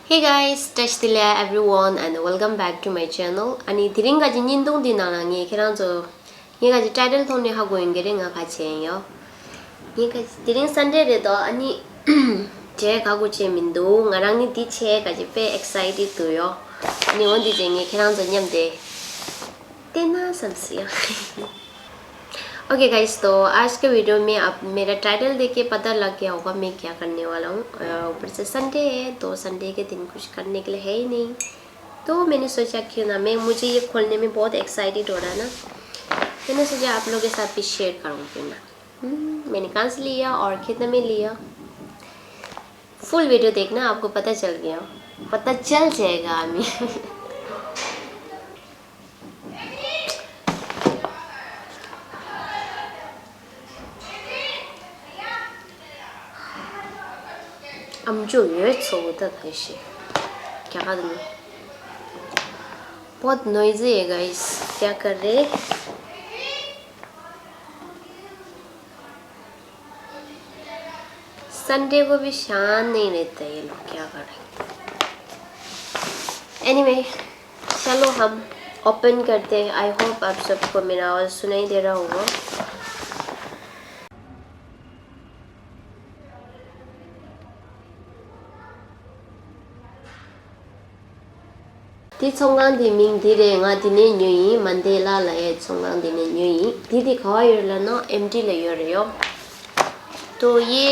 Hey guys, touch the everyone and welcome back to my channel. 아니 드링가지 닌동디 나랑이 걔랑저 얘가지 타이틀 톤이 하고 있는 같이 해요. 얘가지 드링 산데레도 아니 제 가고 재민도 나랑이 디체가지 배 excited 도요. 아니 원디 쟁이 걔랑저 냠데 तेना समसिया okay guys, तो आज के video में आप मेरा टाइटल देख के पता लग गया होगा मैं क्या करने वाला हूँ। ऊपर से संडे है तो संडे के दिन कुछ करने के लिए है ही नहीं, तो मैंने सोचा क्यों ना मुझे ये खोलने में बहुत एक्साइटेड हो रहा है ना, मैंने सोचा आप लोगों के साथ भी शेयर करूँ क्यों ना। मैंने कहाँ से लिया और कितने में लिया, फुल वीडियो देखना, आपको पता चल जाएगा हमें जो ये सोता था इसे क्या करूँ, बहुत नॉइजी है गाइस, क्या कर रहे। संडे को भी शांत नहीं रहता ये लोग, क्या कर रहे। एनीवे चलो हम ओपन करते हैं। आई होप आप सबको मेरा आवाज़ सुनाई दे रहा होगा। 디 총강 디밍 디레nga 디네 न्यूई मंडेला लाये 총강 दिने न्यूई दीदी खावायरला ना एम्प्टी लेयर यो। तो ये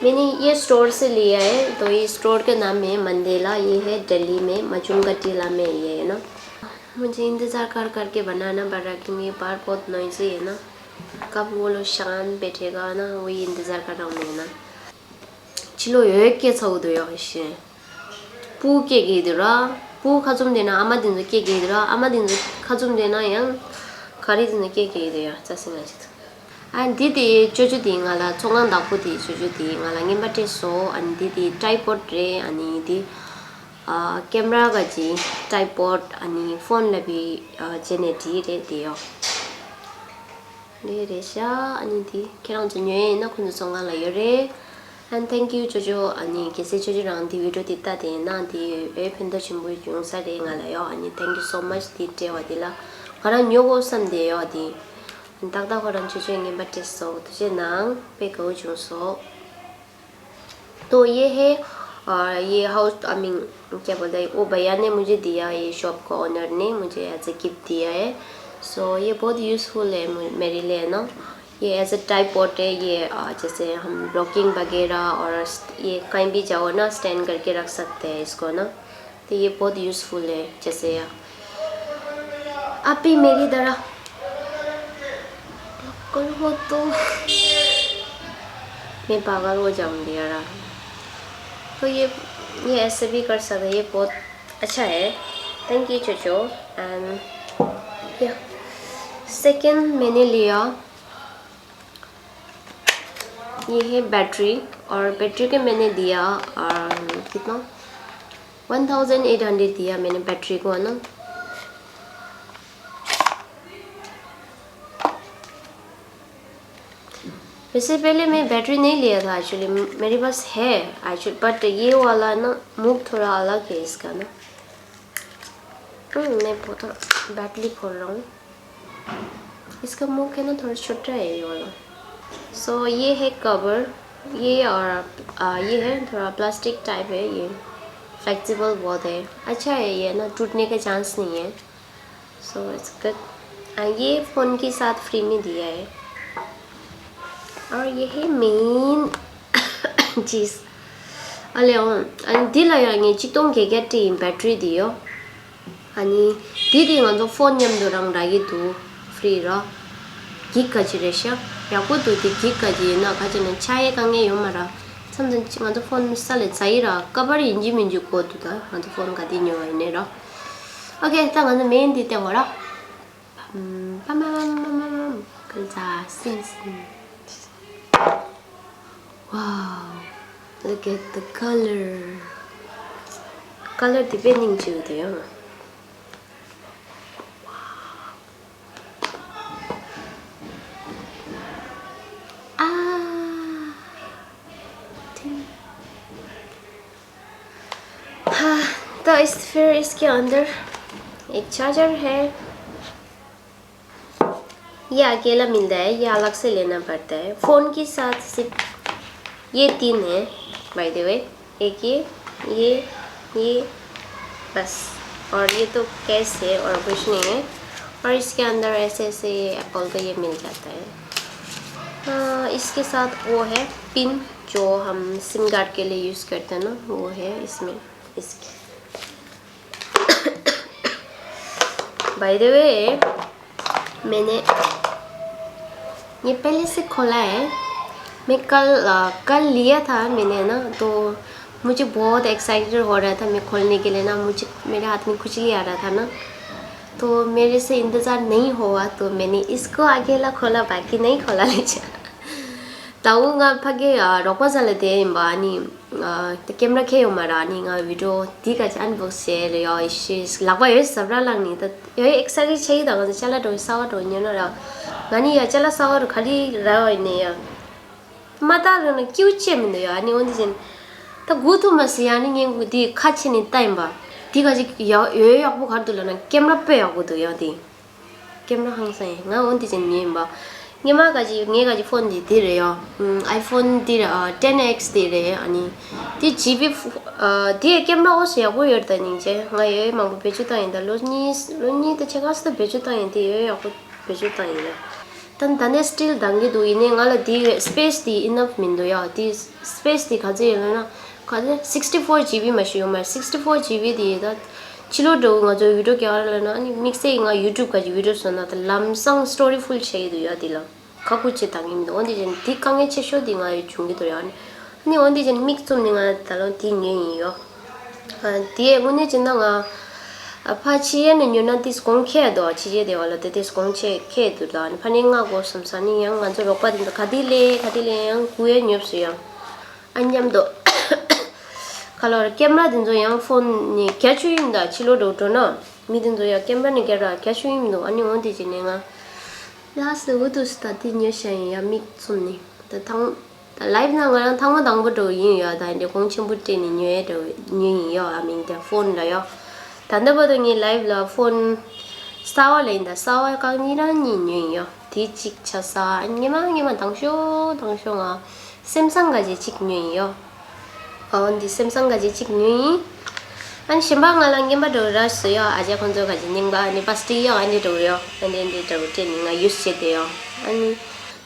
मैंने ये स्टोर से लिया है, तो ये स्टोर का नाम है मंडेला, ये है दिल्ली में मचुंगटीला में ये है ना। मुझे इंतज़ार कर करके बनाना पड़ रहा क्योंकि ये बाहर बहुत नॉइज़ी है ना, कब वो लोग शांत बैठेगा ना, वही इंतज़ार कर रहा हूँ मैं ना। चलो ये क्या सऊदो요 इसे पूके गिदरा pu khajum dena amadin ke gedra amadin khajum dena yang kharidin ke gedya chasinga chit an didi joju di ngala chongang da pu di joju di ngala ngimbate so an didi tripod re ani di camera ga ji tripod ani phone la bi geneti re dio ne re sha ani di kerang jnye na khun songa la yore. And thank you Jojo ani kese Jojo rang di video tita de na di e pendo chimbu yung sa de ngala yo ani thank you so much di te wadila karan yogo sam de yo di tak da karan Jojo nge batte so tuje nang pe ko jung so। तो ये है और ये house I mean क्या बोलते हैं वो भैया ने मुझे दिया, ये शॉप का ओनर ने मुझे एज ए गिफ्ट दिया है। सो ये बहुत यूज़फुल है मेरे लिए ना, ये एज ए ट्राइपॉड है ये, जैसे हम ब्लॉगिंग वगैरह और ये कहीं भी जाओ ना स्टैंड करके रख सकते हैं इसको ना, तो ये बहुत यूज़फुल है। जैसे आप भी मेरी तरह करो तो मैं पागल हो जाऊंगी यार। तो ये ऐसे भी कर सकते हैं, ये बहुत अच्छा है। थैंक यू चोचो। एंड सेकेंड मैंने लिया ये है बैटरी, और बैटरी के मैंने दिया कितना 1800 दिया मैंने बैटरी को ना। वैसे पहले मैं बैटरी नहीं लिया था एक्चुअली, मेरे पास है एक्चुअली, बट ये वाला ना मुख थोड़ा अलग है इसका ना। मैं बहुत बैटरी खोल रहा हूँ, इसका मुख है ना थोड़ा छोटा है ये वाला। सो ये है कवर, ये और ये है थोड़ा प्लास्टिक टाइप है, ये फ्लेक्सिबल बहुत है, अच्छा है ये ना, टूटने का चांस नहीं है। So it's good. ये फ़ोन के साथ फ्री में दिया है। और ये है मेन चीज़ अरे दिलायांगे चितों के गेटी बैटरी दियो 아니 디디 먼저 폰 냠도랑 라기도 프리라 기까지 레셔 야고도 디 기까지 나 가지는 차에 강에 요마라 참든 먼저 폰 살레 자이라 까바리 인지민지 거도다 먼저 폰 가디뇨 아이네라 오케이 땅은 메인 디 때워라 빰빰빰빰 글자 싱싱 wow, look at the color depending 주대요. तो फिर इसके अंदर एक चार्जर है, ये अकेला मिलता है, ये अलग से लेना पड़ता है। फ़ोन के साथ सिर्फ ये 3 है बाय द वे, एक ये बस, और ये तो केस है और कुछ नहीं है। और इसके अंदर ऐसे ऐसे एप्पल का ये मिल जाता है। इसके साथ वो है पिन जो हम सिम कार्ड के लिए यूज़ करते हैं ना, वो है इसमें इसकी। बाय द वे मैंने ये पहले से खोला है, मैं कल लिया था मैंने ना, तो मुझे बहुत एक्साइटेड हो रहा था मैं खोलने के लिए ना, मुझे मेरे हाथ में खुजली आ रहा था ना, तो मेरे से इंतज़ार नहीं हुआ, तो मैंने इसको अकेला खोला, बाकी नहीं खोला लीजिए। ताऊ nga phage rokwa salade imba ani the camera ke umara ani nga video di ka unbox share yo is lakwa yo sabra lang ni ta yo exactly chei da ga chala do sawa do nyo na ngani ya chala sawa ro khali ra ne ya mata na kyu che min ya ani on din ta gu tu ma si ani nge gu di kha chi ni time ba di ga ji yo yo yak bu khar du la na camera pe ya gu du ya di camera hang sai nga on din ni ba Ngema gaji phone di dire yo, iPhone dire 10x dire ani di GB di camera os ya go yer tani je nga ye mang beju ta inda lo ni de chega sta beju ta indi ye ya ko beju ta ina tan tan still dangi du ine nga la di space di enough min do ya di space di gaji na gaji 64 GB ma shi yo ma 64 GB di da chilo do nga jo video kya la na ni mix e nga YouTube ka video sona ta lamsang story full chei do ya dila kaku che tangim do ondi jen di kange che sho di nga chungi do ya ni ondi jen mix som ni nga ta lo di nyi yo di e gune jen nga pa chi ye ne nyona dis kong khe do chi je de wala de dis kong che khe do da ni phani nga go sam sa ni yang nga jo ro pa din khadile yang kuye nyop su yang anyam do kalau camera din zo yang phone ni catch him da chilo do to na mi din zo ya camera ni kera catch him do ani on di jine nga last wo to sta di nyo shan ya mi sum ni da thang da live na nga thang ma dang bo do yin ya da ni kong chim bu te ni nyo do nyi ya I mean the phone da ya dan da bo do ni live la phone sawa le da sawa ka ni ra ni nyo ya di chik cha sa ngema dang sho nga Samsung ga ji chik nyo ya di Samsung gaji chik nui an shimba ngalang yamba do ra so yo aja konjo gaji ningba ni pasti yo ani do yo ani do te ni nga use che de yo ani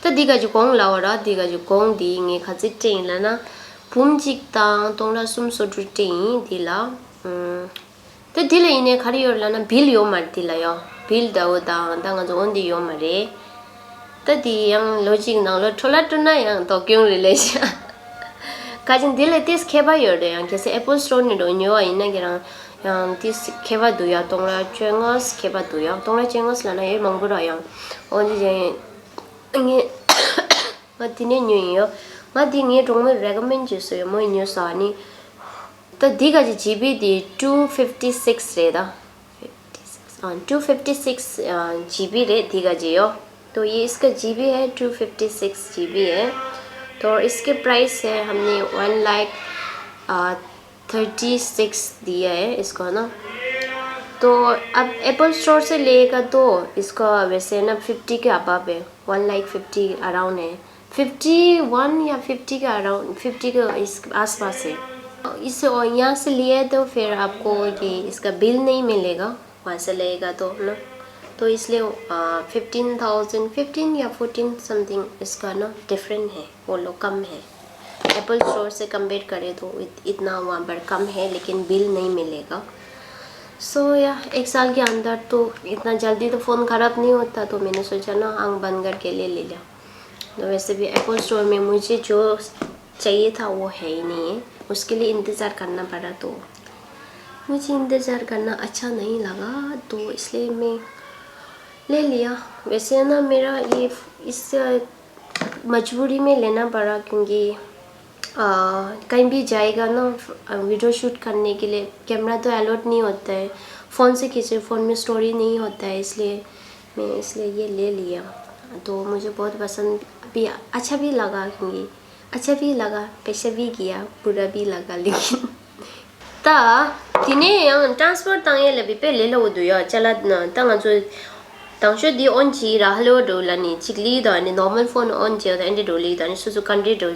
ta di gaji kong la ora di gaji kong di nge khaji te la na bum jik ta tong la sum so du te di la ta di le ine khari yor la na bill yo mar di la yo bill da o da nga jo on di yo mare ta di yang logic na lo thola tu na yang to kyung relation Kajin dile tis keba yorde yang kese Apple Store ni do nyo ina gira yang tis keba do ya tongla chengos keba do ya tongla chengos la na ye mangbura yang onji je nge matine nyo yo mati nge tongme recommend je so yo mo nyo sa ni ta diga ji GB di 256 re da 256 GB re diga ji yo तो ये इसका GB है 256 GB है तो इसके price है हमने 1,36,000 दिया है इसको ना तो अब एप्पल स्टोर से लेगा तो इसका वैसे ना 50 के अबाव है 1,50,000 अराउंड है 51 या 50 के अराउंड 50 के इस आसपास है इस यहाँ से लिए तो फिर आपको ये इसका बिल नहीं मिलेगा वहाँ से लेगा तो ना तो इसलिए 15 या 14 समथिंग इसका ना डिफरेंट है वो लोग कम है एप्पल स्टोर से कंपेयर करें तो इतना वहाँ पर कम है लेकिन बिल नहीं मिलेगा सो या एक साल के अंदर तो इतना जल्दी तो फ़ोन ख़राब नहीं होता तो मैंने सोचा ना आंख बंद करके ले लिया तो वैसे भी एप्पल स्टोर में मुझे जो चाहिए था वो है ही नहीं है उसके लिए इंतज़ार करना पड़ा तो मुझे इंतज़ार करना अच्छा नहीं लगा तो इसलिए मैं ले लिया वैसे ना मेरा ये इस मजबूरी में लेना पड़ा क्योंकि कहीं भी जाएगा ना वीडियो शूट करने के लिए कैमरा तो अलाउड नहीं होता है फ़ोन से खींचे फ़ोन में स्टोरी नहीं होता है इसलिए ये ले लिया तो मुझे बहुत पसंद भी अच्छा भी लगा क्योंकि अच्छा भी लगा पैसा भी गया बुरा भी लगा लेकिन ता Tine yang transport tangye le bipe le lo du ya chala tanga jo tangsho di on chi ra halo do la ni chikli da ni normal phone on che da ende do li da ni su country do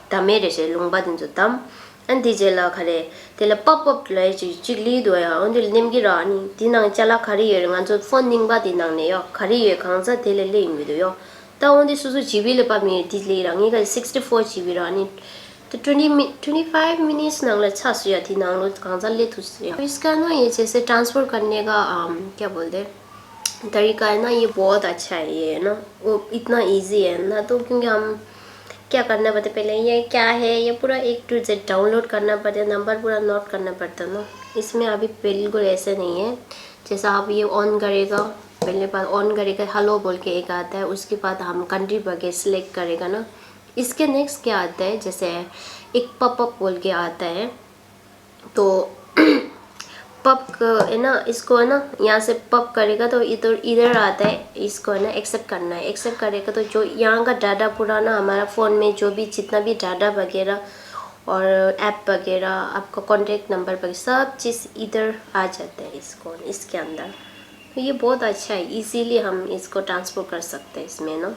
tame de se lungba din jo tam an di je la khare te la pop up le chi chikli do ya on de nim gi ra ni dinang chala khari ye ngan jo phone ning ba dinang ne yo khari ye khang sa te le le ing do yo ta on di su GB le pa mi di le ra ngi ga 64 GB ra ni तो 25 minutes Nangla छासु या थी नांगलो कांजा ले थुस या इसका ना ये जैसे transfer करने का क्या बोलते हैं तरीका है ना ये बहुत अच्छा है ये ना वो इतना इजी है ना तो क्योंकि हम क्या करना पड़ता पहले ये क्या है ये पूरा A to Z डाउनलोड करना पड़ता नंबर पूरा नोट करना पड़ता ना इसमें अभी बिल्कुल ऐसे नहीं है जैसा आप ये ऑन करेगा पहले बार ऑन करेगा हेलो बोल के एक आता है उसके बाद हम कंट्री बगे सिलेक्ट करेगा ना इसके नेक्स्ट क्या आता है जैसे एक पॉपअप बोल के आता है तो पप है ना इसको है ना यहाँ से पप करेगा तो इधर आता है इसको है ना एक्सेप्ट करना है एक्सेप्ट करेगा तो जो यहाँ का डाटा पूरा ना हमारा फ़ोन में जो भी जितना भी डाटा वगैरह और ऐप वगैरह आपका कॉन्टेक्ट नंबर वगैरह सब चीज़ इधर आ जाता है इसके अंदर तो ये बहुत अच्छा है इजीली हम इसको ट्रांसफर कर सकते हैं इसमें ना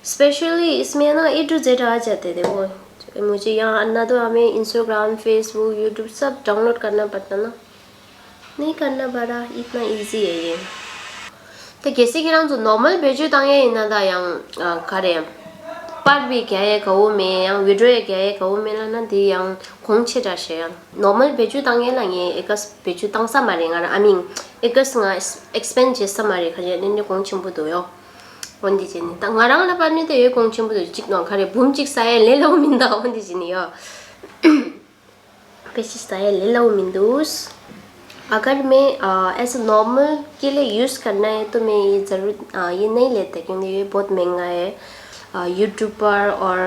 स्पेशली इसमें ना A to Z आ जाते थे वो मुझे यहाँ आना तो हमें इंस्टाग्राम फेसबुक यूट्यूब सब डाउनलोड करना पड़ता ना नहीं करना पड़ा इतना इजी है ये तो कैसे कि हम जो नॉर्मल भेजो तांगे इन्ना दा yang करे पार्ट भी क्या है कहूँ में yang वीडियो क्या है कहूँ में ना दी yang 공치 다시 नॉर्मल भेजो तांगे लांगे एक भेजो तांसा मारेंगा I mean एक संगा एक्सपेंसेस मारे खजे निन्ने 공치 부도요 원디지니 땅아랑 라바니데 ये 공침부도 직노 가래 붐직 사에 레라우민다 원디지니요 पेशी साए लेलाउमिंदूस अगर मैं ऐसे नॉर्मल के लिए यूज़ करना है तो मैं ये ज़रूर ये नहीं लेते क्योंकि ये बहुत महंगा है यूट्यूबर और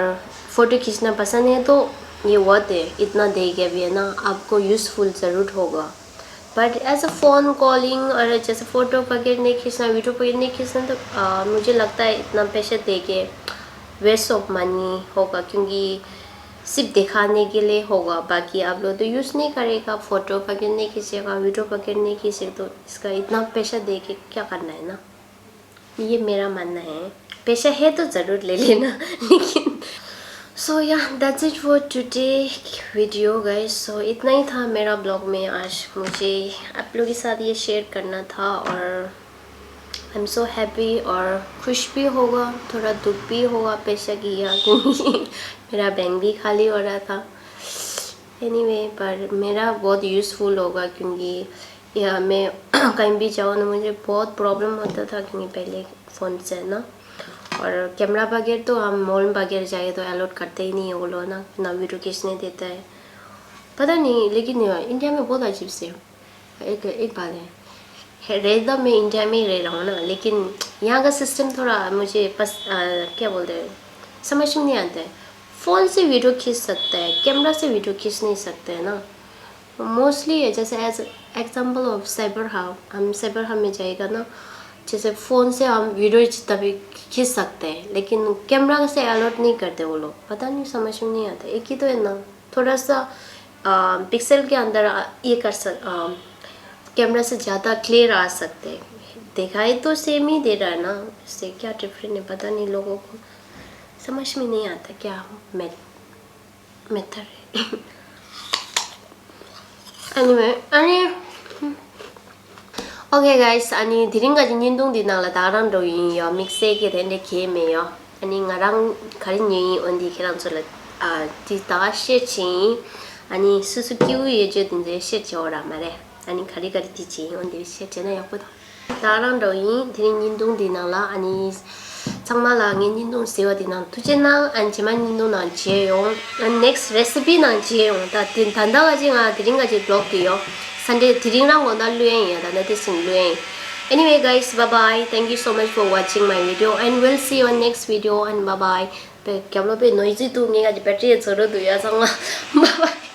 फ़ोटो खींचना पसंद है तो ये वर्थ है इतना दे के भी है ना आपको यूज़फुल ज़रूर होगा but as a phone calling और जैसे फ़ोटो वगैरह नहीं खींचना वीडियो वगैरह नहीं खींचना तो मुझे लगता है इतना पैसे दे के वेस्ट ऑफ मनी होगा क्योंकि सिर्फ दिखाने के लिए होगा बाकी आप लोग तो यूज़ नहीं करेगा फ़ोटो वगैरह नहीं खींचेगा वीडियो वगैरह नहीं खींचेगा तो इसका इतना पैसा दे के क्या करना है ना ये मेरा मानना है पैसा है तो ज़रूर ले लेना लेकिन सो या that's it for today video guys so इतना ही था मेरा ब्लॉग में आज मुझे आप लोगों के साथ ये शेयर करना था और आई एम सो हैप्पी और खुश भी होगा थोड़ा दुख भी होगा पैसा किया क्योंकि मेरा बैंक भी खाली हो रहा था एनीवे पर मेरा बहुत यूज़फुल होगा क्योंकि यह मैं कहीं भी जाऊँ ना मुझे बहुत प्रॉब्लम होता था क्योंकि पहले फ़ोन से ना और कैमरा बगैर तो हम मॉल बगैर जाए तो अलॉट करते ही नहीं है वो लोग ना वीडियो खींचने देता है पता नहीं लेकिन इंडिया में बहुत अजीब से एक बात है रहता मैं इंडिया में ही रह रहा हूँ ना लेकिन यहाँ का सिस्टम थोड़ा मुझे क्या बोलते हैं समझ में नहीं आता है फ़ोन से वीडियो खींच सकता है कैमरा से वीडियो खींच नहीं सकते हैं ना मोस्टली है जैसे as example of cyber how हम साइबर हाउ में जाएगा ना जैसे फ़ोन से हम वीडियो जितना भी खींच सकते हैं लेकिन कैमरा से अलॉट नहीं करते वो लोग पता नहीं समझ में नहीं आता एक ही तो है ना थोड़ा सा पिक्सल के अंदर ये कर कैमरा से ज़्यादा क्लियर आ सकते हैं दिखाई तो सेम ही दे रहा है ना इससे क्या डिफरेंट है पता नहीं लोगों को समझ में नहीं आता क्या मेथड है anyway okay guys ani diringa jin dong di nang la darang do yin yo mix ke den de ke me yo ani ngarang kharin yin on di khiran so la di da she chin ani suzuki u ye je din de she jo ra ma le ani khari khari di chin on di she je na yo pu da darang do yin diring yin dong di nang la ani changma la ngin yin dong se wa di nang tu je nang an je man yin dong nang je yong an next recipe nang je yong da din dan da ga jing a diringa ji blog di yo Sunday tiring ko na luyen ya da natin luyen. Anyway guys, bye bye. Thank you so much for watching my video and we'll see you on next video and bye bye. Pe kya lo pe noisy tu nge ga battery choro du ya sang bye bye.